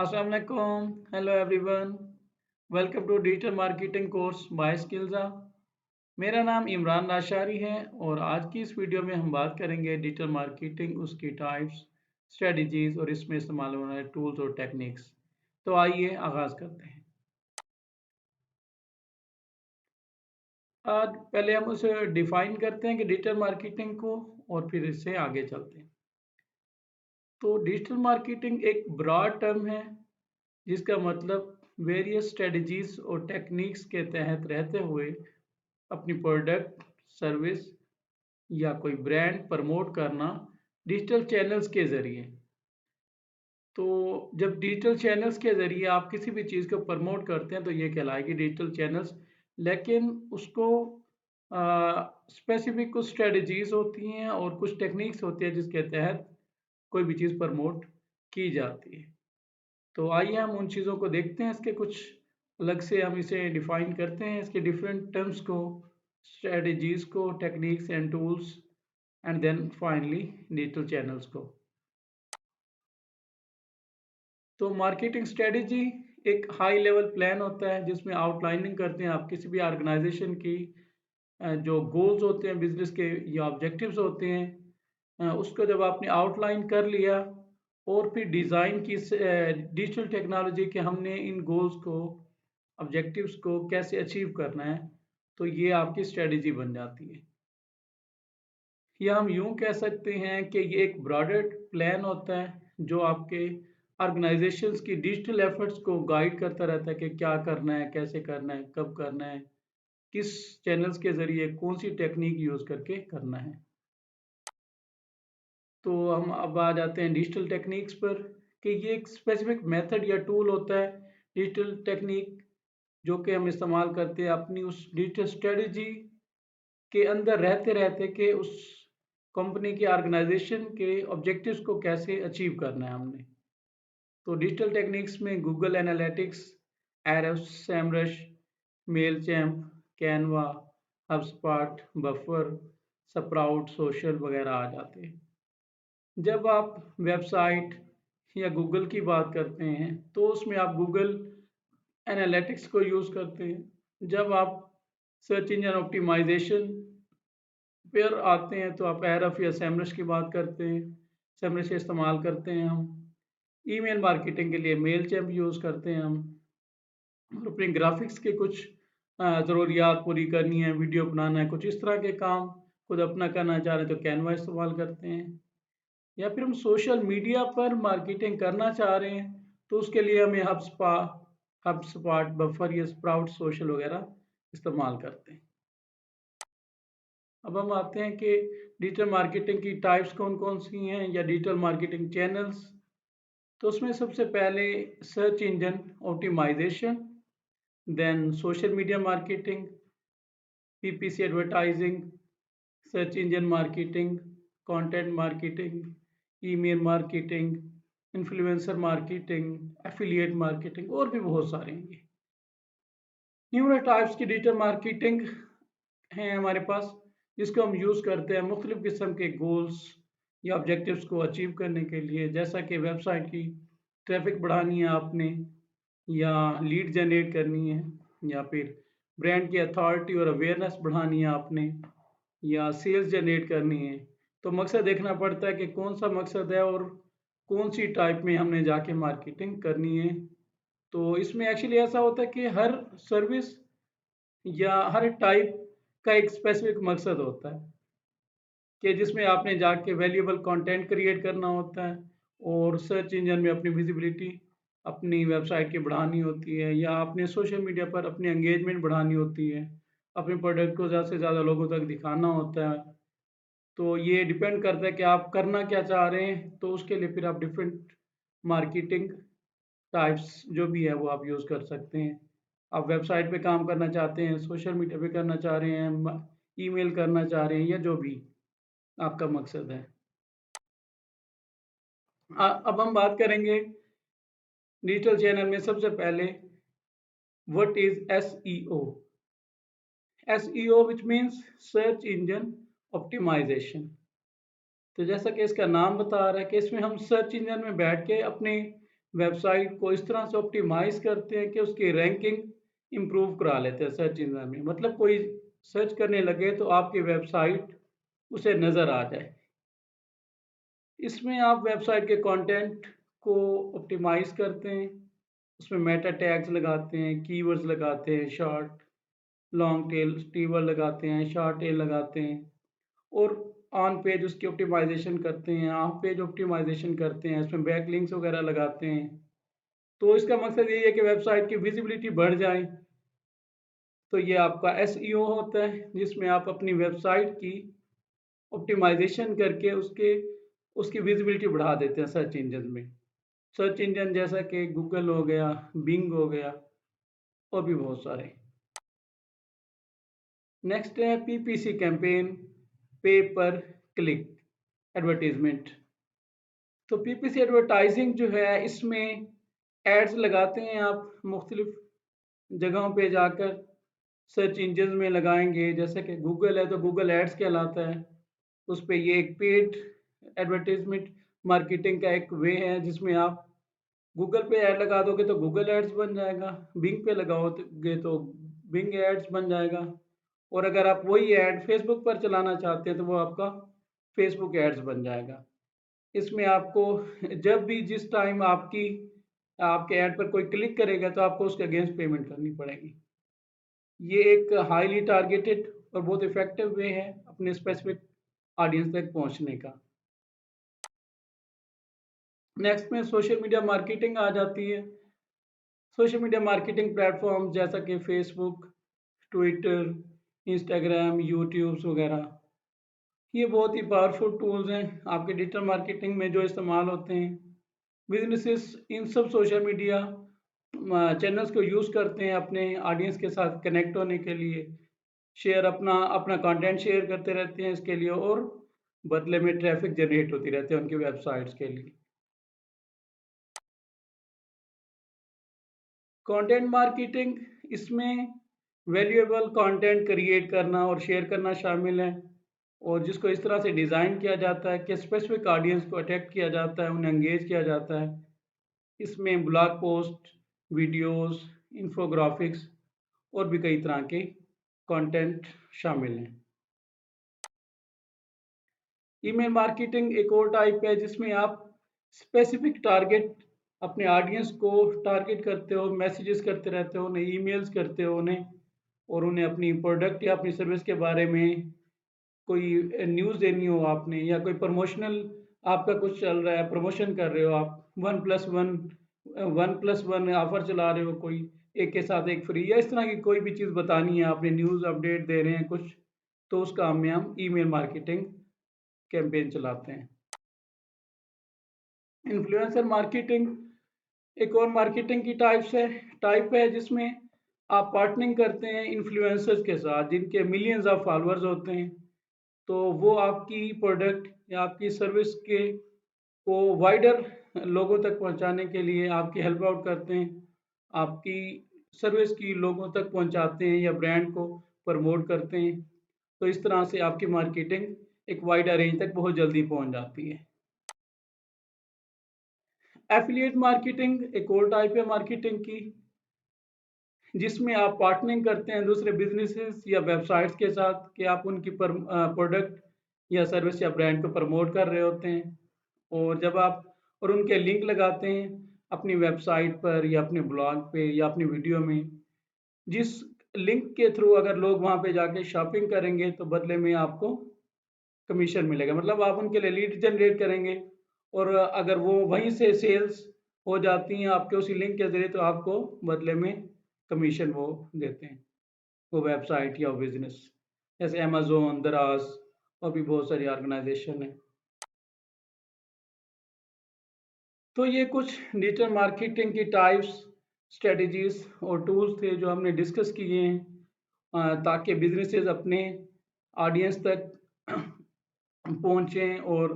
Assalamu alaikum. Hello everyone. Welcome to digital marketing course by स्किल्जा। मेरा नाम इमरान नाशारी है और आज की इस वीडियो में हम बात करेंगे डिजिटल मार्केटिंग, उसकी टाइप्स, स्ट्रेटजीज और इसमें इस्तेमाल होने वाले टूल्स और टेक्निक्स। तो आइए आगाज़ करते हैं। आज पहले हम उसे डिफाइन करते हैं कि डिजिटल मार्केटिंग को, और फिर इससे आगे चलते हैं। तो डिजिटल मार्केटिंग एक ब्रॉड टर्म है जिसका मतलब वेरियस स्ट्रेटजीज और टेक्निक्स के तहत रहते हुए अपनी प्रोडक्ट, सर्विस या कोई ब्रांड प्रमोट करना डिजिटल चैनल्स के ज़रिए। तो जब डिजिटल चैनल्स के ज़रिए आप किसी भी चीज़ को प्रमोट करते हैं तो ये कहलाएगी डिजिटल चैनल्स। लेकिन उसको स्पेसिफिक कुछ स्ट्रेटजीज होती हैं और कुछ टेक्निक्स होती हैं जिसके तहत कोई भी चीज़ प्रमोट की जाती है। तो आइए हम उन चीज़ों को देखते हैं, इसके कुछ अलग से हम इसे डिफाइन करते हैं, इसके डिफरेंट टर्म्स को, स्ट्रेटजीज को, techniques and tools, and then finally digital channels को। तो मार्केटिंग स्ट्रेटजी एक हाई लेवल प्लान होता है जिसमें आउटलाइनिंग करते हैं आप किसी भी ऑर्गेनाइजेशन की जो गोल्स होते हैं बिजनेस के या ऑब्जेक्टिव्स होते हैं, उसको जब आपने आउटलाइन कर लिया और फिर डिज़ाइन की डिजिटल टेक्नोलॉजी के हमने इन गोल्स को, ऑब्जेक्टिव्स को कैसे अचीव करना है, तो ये आपकी स्ट्रेटजी बन जाती है। या हम यूँ कह सकते हैं कि ये एक ब्रॉडर प्लान होता है जो आपके ऑर्गेनाइजेशंस की डिजिटल एफर्ट्स को गाइड करता रहता है कि क्या करना है, कैसे करना है, कब करना है, किस चैनल्स के ज़रिए कौन सी टेक्निक यूज़ करके करना है। तो हम अब आ जाते हैं डिजिटल टेक्निक्स पर कि ये एक स्पेसिफिक मेथड या टूल होता है, डिजिटल टेक्निक, जो कि हम इस्तेमाल करते हैं अपनी उस डिजिटल स्ट्रेटजी के अंदर रहते रहते कि उस कंपनी के ऑर्गेनाइजेशन के ऑब्जेक्टिव्स को कैसे अचीव करना है हमने। तो डिजिटल टेक्निक्स में Google Analytics, Ahrefs, SEMrush, Mailchimp, Canva, HubSpot, Buffer, Sprout, Social वगैरह आ जाते हैं। जब आप वेबसाइट या गूगल की बात करते हैं तो उसमें आप गूगल एनालिटिक्स को यूज़ करते हैं। जब आप सर्च इंजन ऑप्टिमाइजेशन पर आते हैं तो आप एरफ या सेमरश की बात करते हैं, सेमरश इस्तेमाल करते हैं हम। ईमेल मार्केटिंग के लिए मेलचैम्प यूज़ करते हैं हम, और अपने ग्राफिक्स के कुछ ज़रूरियात पूरी करनी है, वीडियो बनाना है, कुछ इस तरह के काम खुद अपना करना चाह रहे हैं तो कैनवा इस्तेमाल करते हैं। या फिर हम सोशल मीडिया पर मार्केटिंग करना चाह रहे हैं तो उसके लिए हमें हबस्पॉट, बफर या स्प्राउट सोशल वगैरह इस्तेमाल करते हैं। अब हम आते हैं कि डिजिटल मार्केटिंग की टाइप्स कौन कौन सी हैं या डिजिटल मार्केटिंग चैनल्स। तो उसमें सबसे पहले search engine optimisation, then social media marketing, PPC advertising, search engine marketing, content marketing, email marketing, influencer marketing, affiliate marketing, और भी बहुत सारे हैं। ये न्यूमरस टाइप्स की डिजिटल मार्केटिंग हैं हमारे पास, जिसको हम यूज़ करते हैं मुख्तलिफ़ किस्म के गोल्स या ऑब्जेक्टिव्स को अचीव करने के लिए, जैसा कि वेबसाइट की ट्रैफिक बढ़ानी है आपने, या लीड जनरेट करनी है, या फिर ब्रांड की अथॉरिटी और अवेयरनेस बढ़ानी है आपने, या सेल्स जनरेट करनी है। तो मकसद देखना पड़ता है कि कौन सा मकसद है और कौन सी टाइप में हमने जाके मार्केटिंग करनी है। तो इसमें एक्चुअली ऐसा होता है कि हर सर्विस या हर टाइप का एक स्पेसिफिक मकसद होता है कि जिसमें आपने जाके वैल्यूएबल कंटेंट क्रिएट करना होता है और सर्च इंजन में अपनी विजिबिलिटी अपनी वेबसाइट की बढ़ानी होती है, या आपने सोशल मीडिया पर अपनी एंगेजमेंट बढ़ानी होती है, अपने प्रोडक्ट को ज़्यादा से ज़्यादा लोगों तक दिखाना होता है। तो ये डिपेंड करता है कि आप करना क्या चाह रहे हैं, तो उसके लिए फिर आप डिफरेंट मार्केटिंग टाइप्स जो भी है वो आप यूज़ कर सकते हैं। आप वेबसाइट पे काम करना चाहते हैं, सोशल मीडिया पे करना चाह रहे हैं, ईमेल करना चाह रहे हैं, या जो भी आपका मकसद है। अब हम बात करेंगे डिजिटल चैनल में सबसे पहले what is SEO. SEO which means search engine optimisation. तो जैसा कि इसका नाम बता रहा है कि इसमें हम सर्च इंजन में बैठ के अपने वेब साइट को इस तरह से ऑप्टिमाइज़ करते हैं कि उसकी रैंकिंग इम्प्रूव करा लेते हैं सर्च इंजन में। मतलब कोई सर्च करने लगे तो आपकी वेबसाइट उसे नज़र आ जाए। इसमें आप वेबसाइट के कंटेंट को ऑप्टिमाइज़ करते हैं, उसमें मेटा टैग्स लगाते हैं, कीवर्ड्स लगाते हैं, शॉर्ट, लॉन्ग टेल कीवर्ड लगाते हैं, शॉर्ट टेल लगाते हैं और ऑन पेज उसकी ऑप्टिमाइज़ेशन करते हैं, ऑफ पेज ऑप्टिमाइज़ेशन करते हैं, इसमें बैकलिंक्स वगैरह लगाते हैं। तो इसका मकसद यही है कि वेबसाइट की विजिबिलिटी बढ़ जाए। तो ये आपका एसईओ होता है, जिसमें आप अपनी वेबसाइट की ऑप्टिमाइज़ेशन करके उसकी विजिबिलिटी बढ़ा देते हैं सर्च इंजन में। सर्च इंजन जैसा कि गूगल हो गया, बिंग हो गया और भी बहुत सारे। नेक्स्ट है पीपीसी कैंपेन, पे पर क्लिक एडवर्टाइजमेंट। तो पीपीसी एडवर्टाइजिंग जो है इसमें एड्स लगाते हैं आप मुख्तलिफ जगहों पे जाकर सर्च इंजन में लगाएंगे, जैसे कि गूगल है तो गूगल एड्स कहलाता है। उस पे ये एक पेड एडवर्टाइजमेंट मार्केटिंग का एक वे है, जिसमें आप गूगल पे ऐड लगा दोगे तो गूगल एड्स बन जाएगा, बिंग पे लगाओगे तो बिंग एड्स बन जाएगा और अगर आप वही ऐड फेसबुक पर चलाना चाहते हैं तो वो आपका फेसबुक एड्स बन जाएगा। इसमें आपको जब भी जिस टाइम आपके ऐड पर कोई क्लिक करेगा तो आपको उसके अगेंस्ट पेमेंट करनी पड़ेगी। ये एक हाईली टारगेटेड और बहुत इफेक्टिव वे है अपने स्पेसिफिक ऑडियंस तक पहुंचने का। नेक्स्ट में सोशल मीडिया मार्केटिंग आ जाती है। सोशल मीडिया मार्केटिंग प्लेटफॉर्म जैसा कि फेसबुक, ट्विटर, इंस्टाग्राम, यूट्यूब वगैरह, ये बहुत ही पावरफुल टूल्स हैं आपके डिजिटल मार्केटिंग में जो इस्तेमाल होते हैं। बिजनेसेस इन सब सोशल मीडिया चैनल्स को यूज़ करते हैं अपने ऑडियंस के साथ कनेक्ट होने के लिए, शेयर अपना अपना कंटेंट शेयर करते रहते हैं इसके लिए और बदले में ट्रैफिक जनरेट होती रहती है उनकी वेबसाइट्स के लिए। कंटेंट मार्केटिंग, इसमें वैल्यूएबल कंटेंट क्रिएट करना और शेयर करना शामिल है और जिसको इस तरह से डिज़ाइन किया जाता है कि स्पेसिफिक ऑडियंस को अट्रैक्ट किया जाता है, उन्हें एंगेज किया जाता है। इसमें ब्लॉग पोस्ट, वीडियोस, इन्फोग्राफिक्स और भी कई तरह के कंटेंट शामिल हैं। ईमेल मार्केटिंग एक और टाइप है जिसमें आप स्पेसिफिक टारगेट अपने ऑडियंस को टारगेट करते हो, मैसेजेस करते रहते हो, उन्हें ईमेल्स करते हो उन्हें और उन्हें अपनी प्रोडक्ट या अपनी सर्विस के बारे में कोई न्यूज़ देनी हो आपने या कोई प्रमोशनल आपका कुछ चल रहा है, प्रमोशन कर रहे हो आप, वन प्लस वन ऑफर चला रहे हो, कोई एक के साथ एक फ्री या इस तरह की कोई भी चीज़ बतानी है आपने, न्यूज़ अपडेट दे रहे हैं कुछ, तो उस काम में हम ईमेल मार्केटिंग कैंपेन चलाते हैं। इन्फ्लुएंसर मार्केटिंग एक और मार्केटिंग की टाइप है जिसमें आप पार्टनरिंग करते हैं इन्फ्लुएंसर्स के साथ जिनके मिलियंस ऑफ फॉलोअर्स होते हैं। तो वो आपकी प्रोडक्ट या आपकी सर्विस के को वाइडर लोगों तक पहुंचाने के लिए आपकी हेल्प आउट करते हैं, आपकी सर्विस की लोगों तक पहुंचाते हैं या ब्रांड को प्रमोट करते हैं। तो इस तरह से आपकी मार्केटिंग एक वाइडर रेंज तक बहुत जल्दी पहुंच जाती है। एफिलिएट मार्केटिंग एक और टाइप है मार्केटिंग की जिसमें आप पार्टनरिंग करते हैं दूसरे बिजनेसेस या वेबसाइट्स के साथ कि आप उनकी प्रोडक्ट या सर्विस या ब्रांड को प्रमोट कर रहे होते हैं और जब आप और उनके लिंक लगाते हैं अपनी वेबसाइट पर या अपने ब्लॉग पे या अपनी वीडियो में, जिस लिंक के थ्रू अगर लोग वहां पे जाके शॉपिंग करेंगे तो बदले में आपको कमीशन मिलेगा, मतलब आप उनके लिए लीड जनरेट करेंगे और अगर वो वहीं से सेल्स हो जाती हैं आपके उसी लिंक के जरिए तो आपको बदले में कमीशन वो देते हैं, वो वेबसाइट या बिजनेस, जैसे अमेजोन, दराज और भी बहुत सारी ऑर्गेनाइजेशन है। तो ये कुछ डिजिटल मार्केटिंग की टाइप्स, स्ट्रेटजीज और टूल्स थे जो हमने डिस्कस किए हैं ताकि बिजनेसेस अपने ऑडियंस तक पहुँचे और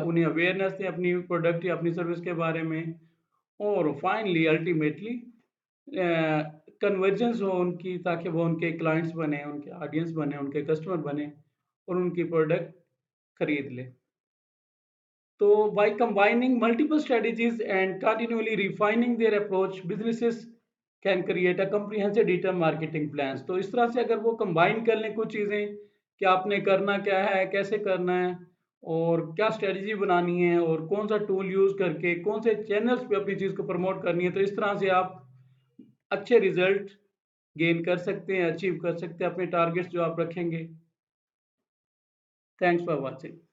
उन्हें अवेयरनेस दें अपनी प्रोडक्ट या अपनी सर्विस के बारे में और फाइनली अल्टीमेटली कन्वर्जेंस हो उनकी ताकि वो उनके क्लाइंट्स बने, उनके ऑडियंस बने, उनके कस्टमर बने और उनकी प्रोडक्ट खरीद लें। So by combining multiple strategies and continually refining their approach, businesses can create a comprehensive digital marketing plans. तो इस तरह से अगर वो कंबाइन कर लें कुछ चीज़ें कि आपने करना क्या है, कैसे करना है और क्या स्ट्रेटजी बनानी है और कौन सा टूल यूज़ करके कौन से चैनल्स पे अपनी चीज़ को प्रमोट करनी है, तो इस तरह से आप अच्छे रिजल्ट गेन कर सकते हैं, अचीव कर सकते हैं अपने टारगेट्स जो आप रखेंगे। Thanks for watching.